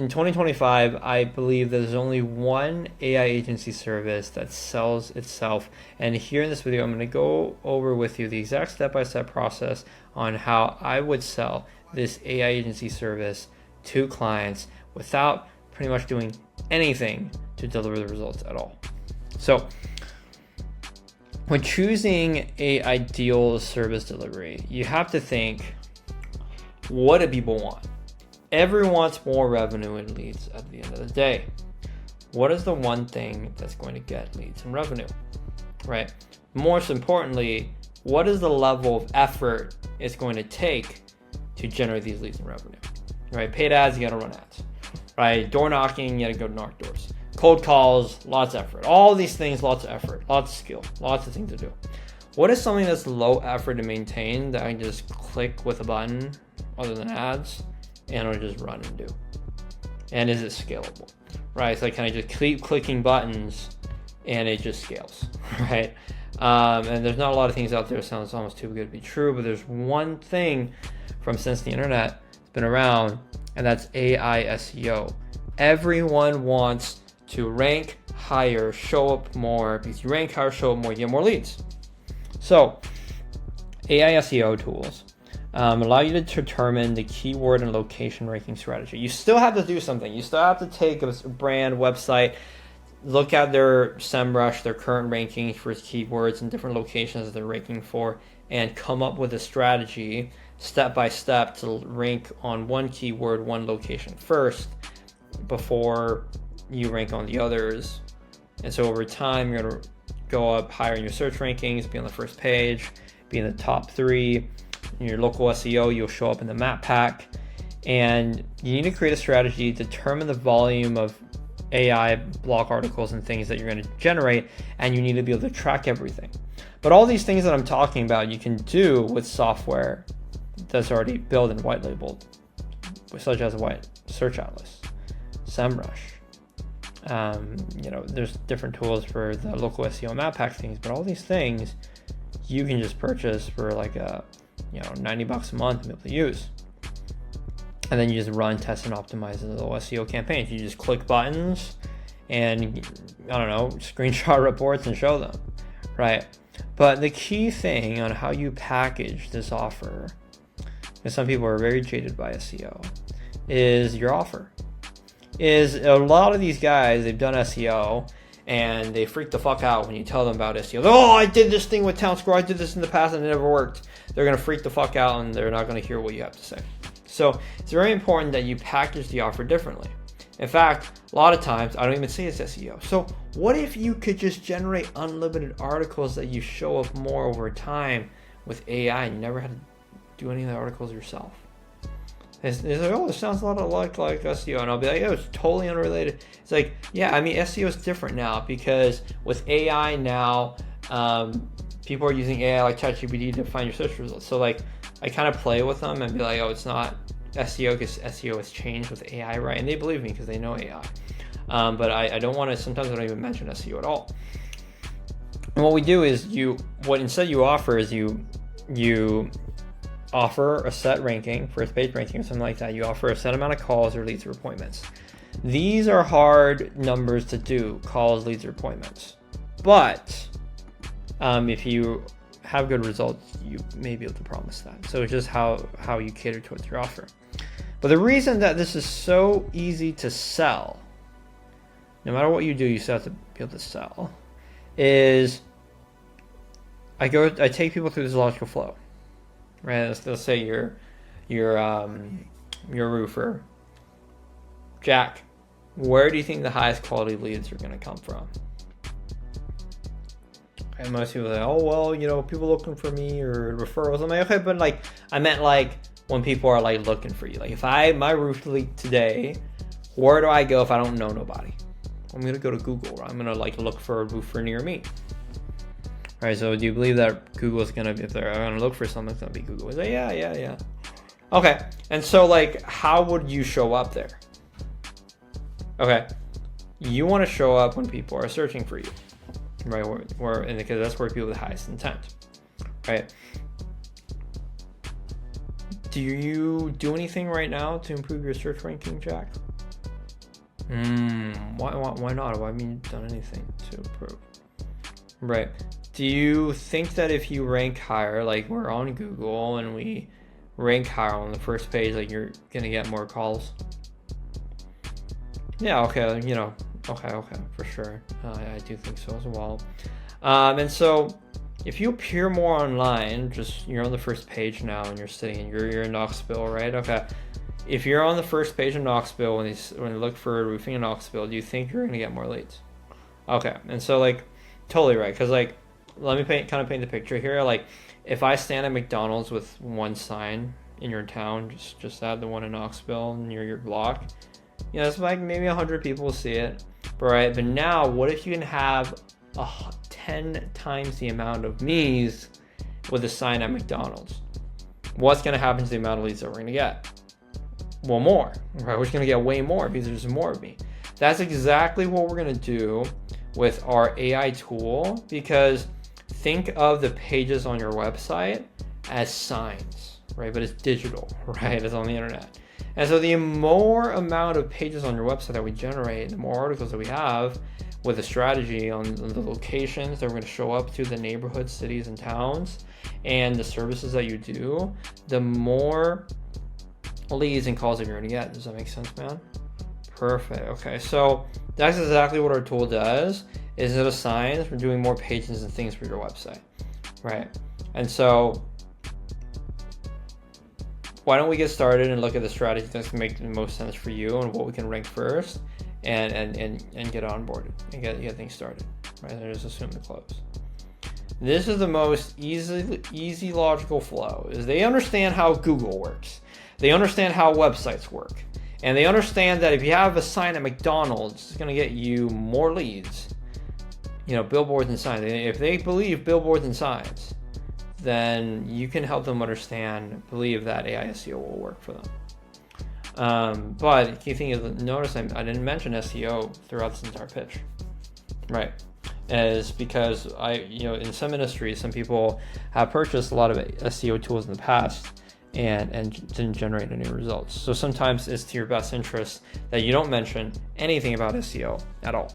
in 2025, I believe there's only one AI agency service that sells itself. And here in this video, I'm going to go over with you the exact step-by-step process on how I would sell this AI agency service to clients without pretty much doing anything to deliver the results at all. So when choosing a ideal service delivery, you have to think, what do people want? Everyone wants more revenue and leads at the end of the day. What is the one thing that's going to get leads and revenue, right? Most importantly, what is the level of effort it's going to take to generate these leads and revenue, right? Paid ads, you gotta run ads, right? Door knocking, you gotta go knock doors. Cold calls, lots of effort. All these things, lots of effort, lots of skill, lots of things to do. What is something that's low effort to maintain that I can just click with a button other than ads and it'll just run and do? And is it scalable, right? So I kind of just keep clicking buttons and it just scales, right? And there's not a lot of things out there that sounds almost too good to be true, but there's one thing from since the internet has been around, and that's AI SEO. Everyone wants to rank higher, show up more, because you rank higher, show up more, you get more leads. So AI SEO tools allow you to determine the keyword and location ranking strategy. You still have to do something. You still have to take a brand website, look at their SEMrush, their current rankings for keywords and different locations that they're ranking for, and come up with a strategy step by step to rank on one keyword, one location first before you rank on the others. And so over time, you're going to go up higher in your search rankings, be on the first page, be in the top 3. In your local SEO, you'll show up in the map pack. And you need to create a strategy, determine the volume of AI blog articles and things that you're going to generate, and you need to be able to track everything. But all these things that I'm talking about, you can do with software that's already built and white labeled, such as White Search Atlas, SEMrush. There's different tools for the local SEO map pack things, but all these things you can just purchase for like $90 a month to be able to use. And then you just run, test, and optimize the little SEO campaigns. You just click buttons and, screenshot reports and show them, right? But the key thing on how you package this offer, because some people are very jaded by SEO, is your offer. Is a lot of these guys, they've done SEO and they freak the fuck out when you tell them about SEO. Oh, I did this thing with TownScore, I did this in the past and it never worked. They're going to freak the fuck out and they're not going to hear what you have to say. So it's very important that you package the offer differently. In fact, a lot of times I don't even say it's SEO. So what if you could just generate unlimited articles that you show up more over time with AI and you never had to do any of the articles yourself? It's like, oh, it sounds a lot like SEO. And I'll be like, oh, it's totally unrelated. It's like, yeah, I mean, SEO is different now because with AI now, people are using AI like ChatGPT to find your search results. So like, I kind of play with them and be like, oh, it's not SEO because SEO has changed with AI, right? And they believe me because they know AI. But I don't want to, sometimes I don't even mention SEO at all. And what we do is what instead you offer is you offer a set ranking, first page ranking or something like that. You offer a set amount of calls or leads or appointments. These are hard numbers to do, calls, leads, or appointments. But if you have good results, you may be able to promise that. So it's just how you cater towards your offer. But the reason that this is so easy to sell, no matter what you do, you still have to be able to sell, is I take people through this logical flow. Right? Let's say you're a roofer. Jack, where do you think the highest quality leads are going to come from? And most people are like, oh, well, people looking for me or referrals. I'm like, okay, but like, I meant like when people are like looking for you. Like if my roof leaked today, where do I go if I don't know nobody? I'm going to go to Google. Right? I'm going to like look for a roofer near me. Right, so do you believe that Google is going to, if they're going to look for something, it's going to be Google? It's like, yeah. Okay, and so like, how would you show up there? Okay, you want to show up when people are searching for you, right? And because that's where people with the highest intent, right? Do you do anything right now to improve your search ranking, Jack? Why not? Why haven't you done anything to improve? Right. Do you think that if you rank higher, like we're on Google and we rank higher on the first page, like you're gonna get more calls? Yeah, okay, okay, for sure. I do think so as well. And so if you appear more online, just you're on the first page now and you're sitting and you're in Knoxville, right? Okay. If you're on the first page in Knoxville when they look for roofing in Knoxville, do you think you're gonna get more leads? Okay, and so like totally right, because like let me paint the picture here. Like if I stand at McDonald's with one sign in your town, just add the one in Knoxville near your block, it's like maybe 100 people will see it, right? But now what if you can have 10 times the amount of me's with a sign at McDonald's? What's going to happen to the amount of leads that we're going to get? Well, more, right? We're just going to get way more because there's more of me. That's exactly what we're going to do with our AI tool, because think of the pages on your website as signs, right? But it's digital, right? It's on the internet. And so the more amount of pages on your website that we generate, the more articles that we have with a strategy on the locations that we're going to show up to, the neighborhoods, cities, and towns, and the services that you do, the more leads and calls that you're going to get. Does that make sense, man? Perfect. Okay, so that's exactly what our tool does. Instead of signs, we're doing more pages and things for your website, right? And so why don't we get started and look at the strategy that's going to make the most sense for you and what we can rank first, and get onboarded and get things started, right? And just assume the close. This is the most easy logical flow. Is they understand how Google works, they understand how websites work, and they understand that if you have a sign at McDonald's, it's going to get you more leads. Billboards and signs. If they believe billboards and signs, then you can help them believe that AI SEO will work for them. But the key thing is, notice I didn't mention SEO throughout this entire pitch, right? Is because in some industries, some people have purchased a lot of SEO tools in the past and didn't generate any results. So sometimes it's to your best interest that you don't mention anything about SEO at all.